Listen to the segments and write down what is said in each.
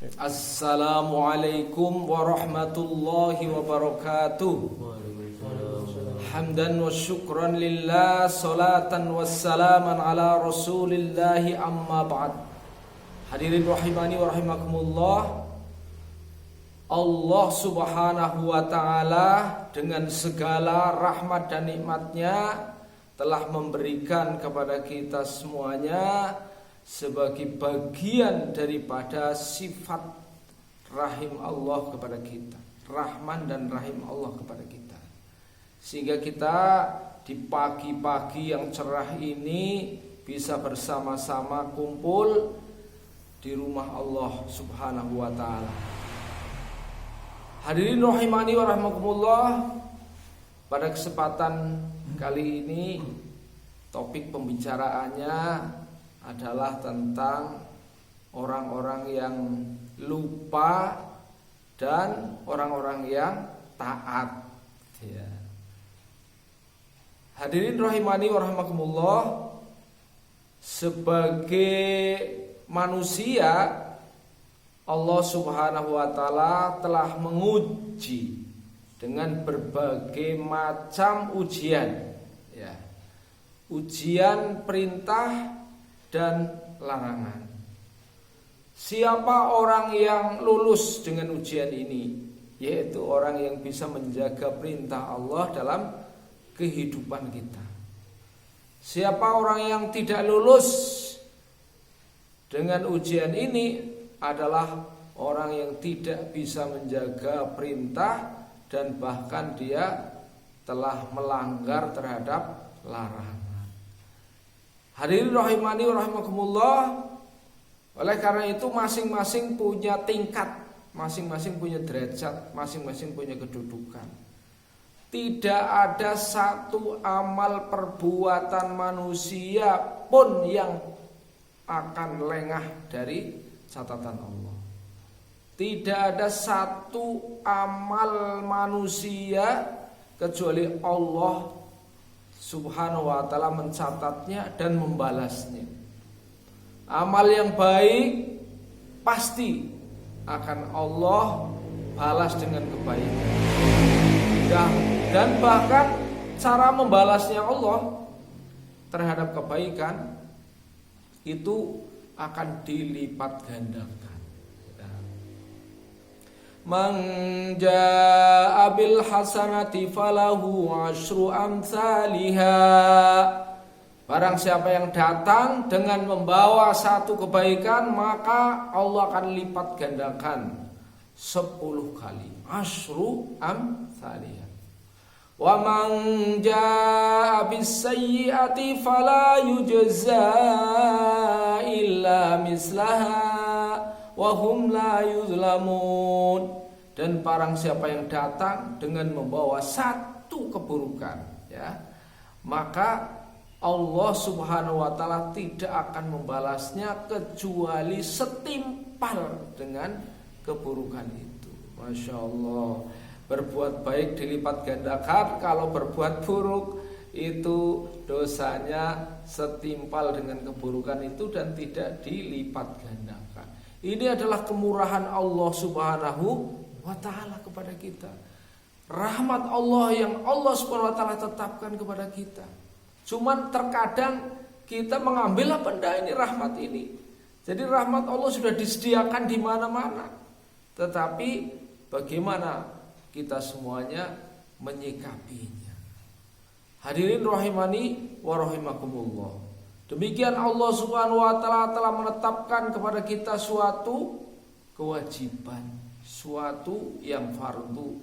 Assalamualaikum warahmatullahi wabarakatuh. Hamdan wa syukran lillah, salatan wassalaman ala rasulillahi, amma ba'd. Hadirin rahimani wa rahimakumullah. Allah subhanahu wa ta'ala dengan segala rahmat dan nikmatnya telah memberikan kepada kita semuanya sebagai bagian daripada sifat rahim Allah kepada kita, Rahman dan Rahim Allah kepada kita. Sehingga kita di pagi-pagi yang cerah ini bisa bersama-sama kumpul di rumah Allah subhanahu wa ta'ala. Hadirin rahimani wa rahmakumullah, pada kesempatan kali ini topik pembicaraannya adalah tentang orang-orang yang lupa dan orang-orang yang taat. Ya. Hadirin rahimani wa rahimakumullah, sebagai manusia Allah subhanahu wa ta'ala telah menguji dengan berbagai macam ujian, ya. Ujian perintah dan larangan. Siapa orang yang lulus dengan ujian ini? Yaitu orang yang bisa menjaga perintah Allah dalam kehidupan kita. Siapa orang yang tidak lulus dengan ujian ini adalah orang yang tidak bisa menjaga perintah dan bahkan dia telah melanggar terhadap larangan. Hadirin rahimani wa rahimakumullah, oleh karena itu masing-masing punya tingkat, masing-masing punya derajat, masing-masing punya kedudukan. Tidak ada satu amal perbuatan manusia pun yang akan lengah dari catatan Allah. Tidak ada satu amal manusia kecuali Allah subhanahu wa ta'ala mencatatnya dan membalasnya. Amal yang baik pasti akan Allah balas dengan kebaikan. Dan bahkan cara membalasnya Allah terhadap kebaikan itu akan dilipat gandakan. Man jaa bil hasanati falahu asyru amsalha. Barang siapa yang datang dengan membawa satu kebaikan, maka Allah akan lipat gandakan 10 kali. Asyru amsalha. Wa man jaa bis sayyi'ati fala yujza illa mislaha wa hum la yuzlamun. Dan barang siapa yang datang dengan membawa satu keburukan, ya, maka Allah subhanahu wa ta'ala tidak akan membalasnya kecuali setimpal dengan keburukan itu. Masya Allah. Berbuat baik dilipat gandakan, kalau berbuat buruk itu dosanya setimpal dengan keburukan itu dan tidak dilipat gandakan. Ini adalah kemurahan Allah subhanahu wa ta'ala kepada kita. Rahmat Allah yang Allah subhanahu wa ta'ala tetapkan kepada kita. Cuman terkadang kita mengambil apa enggak ini rahmat ini. Jadi rahmat Allah sudah disediakan di mana-mana. Tetapi bagaimana kita semuanya menyikapinya? Hadirin rahimani wa rahimakumullah. Demikian Allah subhanahu wa ta'ala telah menetapkan kepada kita suatu kewajiban, suatu yang fardu,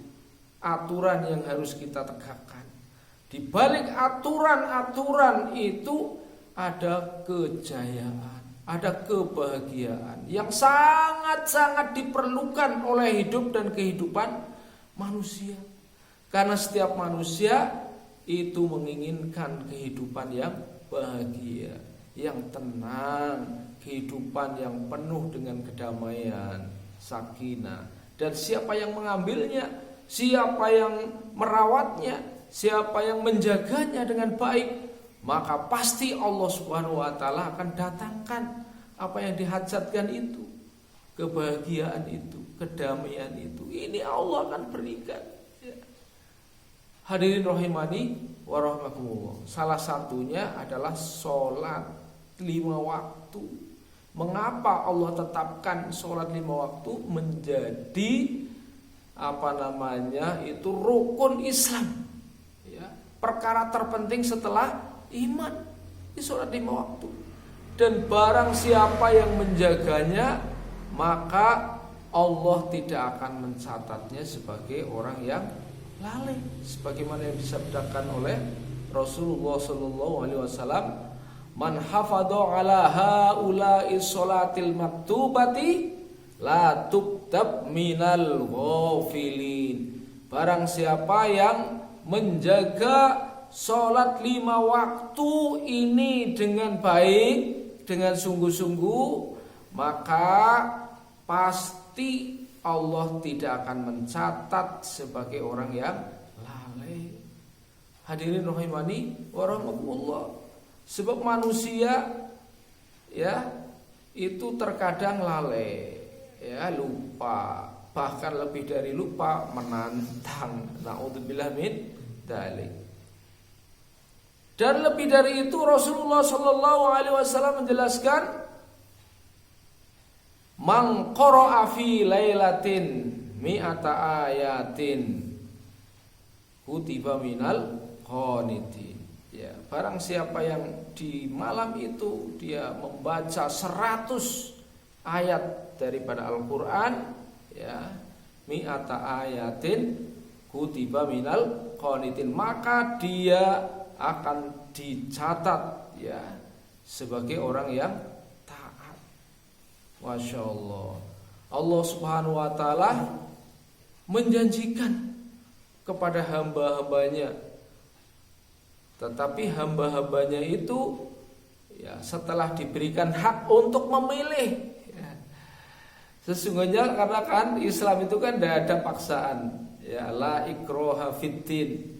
aturan yang harus kita tegakkan. Di balik aturan-aturan itu ada kejayaan, ada kebahagiaan yang sangat-sangat diperlukan oleh hidup dan kehidupan manusia. Karena setiap manusia itu menginginkan kehidupan yang bahagia, yang tenang, kehidupan yang penuh dengan kedamaian, sakinah. Dan siapa yang mengambilnya, siapa yang merawatnya, siapa yang menjaganya dengan baik, maka pasti Allah subhanahu wa ta'ala akan datangkan apa yang dihajatkan itu. kebahagiaan itu, kedamaian itu, ini Allah akan berikan. Ya. Hadirin rahimani wa rahmakumullah. Salah satunya adalah sholat 5 waktu. Mengapa Allah tetapkan sholat 5 waktu menjadi itu rukun Islam? Ya, perkara terpenting setelah iman, ini sholat 5 waktu. Dan barang siapa yang menjaganya, maka Allah tidak akan mencatatnya sebagai orang yang lalai, sebagaimana yang disabdakan oleh Rasulullah SAW, man hafadha ala haula'i sholatil maktubati la tuktab minal ghafilin. Barang siapa yang menjaga sholat 5 waktu ini dengan baik, dengan sungguh-sungguh, maka pasti Allah tidak akan mencatat sebagai orang yang lalai. Hadirin rahimani wa rahmakumullah. Sebab manusia ya itu terkadang lalai, ya lupa, bahkan lebih dari lupa, menantang. Naudzubillah min dzalik. Dan lebih dari itu Rasulullah SAW menjelaskan, man qara'a fi lailatin mi'ata ayatin kutiba minal qanitin. Ya, barang siapa yang di malam itu dia membaca 100 ayat daripada Al-Qur'an, ya, mi'ata ayatin kutiba minal qanitin, maka dia akan dicatat ya sebagai orang yang taat. Masya Allah. Allah Subhanahu wa ta'ala menjanjikan kepada hamba-hambanya, tetapi hamba-hambanya itu ya setelah diberikan hak untuk memilih ya. Sesungguhnya karena kan Islam itu kan tidak ada paksaan, ya, la ikraha fiddin,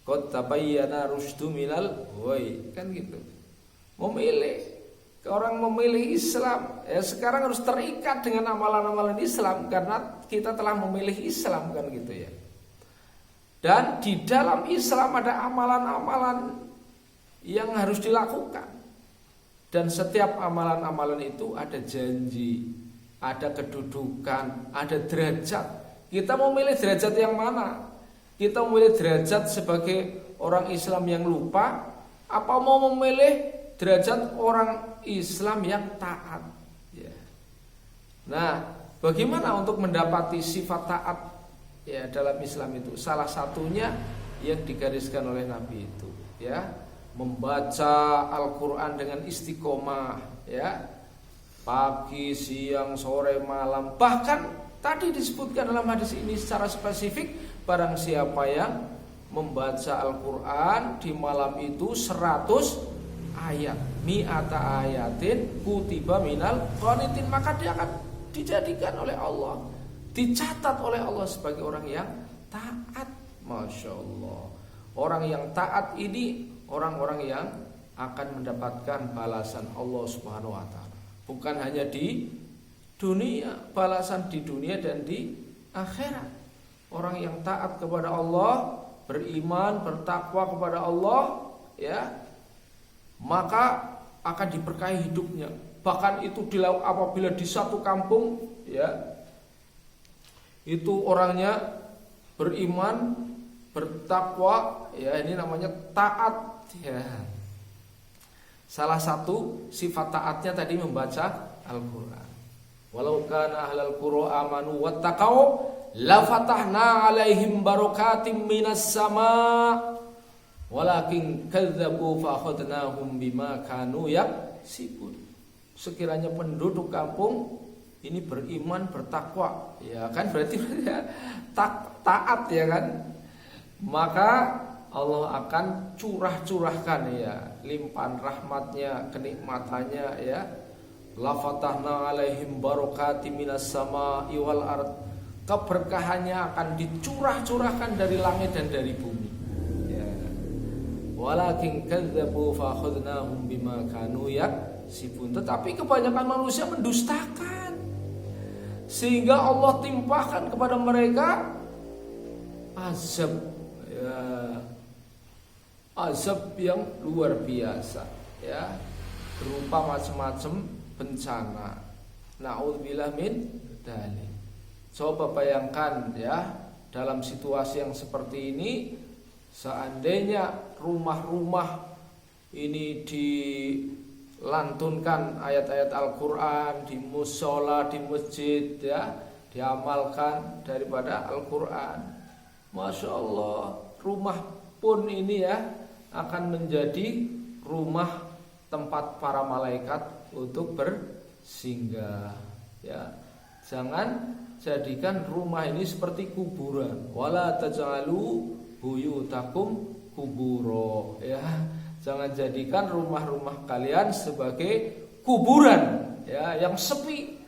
qad tabayyana rusydu minal ghayy, kan gitu. Memilih, orang memilih Islam ya sekarang harus terikat dengan amalan-amalan Islam karena kita telah memilih Islam, kan gitu ya. Dan di dalam Islam ada amalan-amalan yang harus dilakukan. Dan setiap amalan-amalan itu ada janji, ada kedudukan, ada derajat. Kita mau milih derajat yang mana? Kita memilih derajat sebagai orang Islam yang lupa, apa mau memilih derajat orang Islam yang taat? Ya. Nah, bagaimana untuk mendapati sifat taat ya dalam Islam itu? Salah satunya yang digariskan oleh Nabi itu, ya, membaca Al-Quran dengan istiqomah, ya, pagi, siang, sore, malam. Bahkan tadi disebutkan dalam hadis ini secara spesifik, barang siapa yang membaca Al-Quran di malam itu 100 ayat, mi'ata ayatin kutiba minal qanitin, maka dia akan dijadikan oleh Allah, dicatat oleh Allah sebagai orang yang taat. Masya Allah. Orang yang taat ini orang-orang yang akan mendapatkan balasan Allah Subhanahu wa ta'ala. Bukan hanya di dunia, balasan di dunia dan di akhirat. Orang yang taat kepada Allah, beriman, bertakwa kepada Allah, ya, maka akan diberkahi hidupnya. Bahkan itu apabila di satu kampung, ya, itu orangnya beriman, bertakwa, ya, ini namanya taat, ya. Salah satu sifat taatnya tadi membaca Al-Quran. Walau kana ahlal qura amanu wattaqau la fatahna alaihim barakatim minas sama walakin kadzabu fa akhadnahum bima kanu yaksibun. Sekiranya penduduk kampung ini beriman, bertakwa, ya kan, berarti ya, taat, ya kan, maka Allah akan curahkan ya limpahan rahmatnya, kenikmatannya, ya. La fatahna alaihim barakatim minas sama'i wal ard. Keberkahannya akan dicurahkan dari langit dan dari bumi. Ya. Walakin kadzabu fa akhadnahum bima kanu yaksibun. Tetapi kebanyakan manusia mendustakan. sehingga Allah timpahkan kepada mereka azab, ya, azab yang luar biasa, ya, berupa macam-macam bencana. Na'udzubillah min dzalik. Coba bayangkan ya, dalam situasi yang seperti ini, seandainya rumah-rumah ini dilantunkan ayat-ayat Al-Quran di musola, di masjid, ya, diamalkan daripada Al-Quran, Masya Allah, rumah pun ini ya akan menjadi rumah tempat para malaikat untuk bersinggah, ya. Jangan jadikan rumah ini seperti kuburan. Wala taj'alu buyutakum kuburo, ya. Jangan jadikan rumah-rumah kalian sebagai kuburan, ya, yang sepi,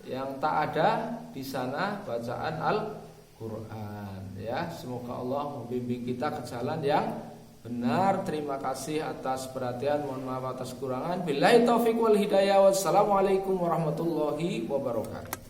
yang tak ada di sana bacaan Al-Qur'an, ya. Semoga Allah membimbing kita ke jalan yang benar. Terima kasih atas perhatian, mohon maaf atas kurangan. Billahi taufiq wal hidayah. Wassalamualaikum warahmatullahi wabarakatuh.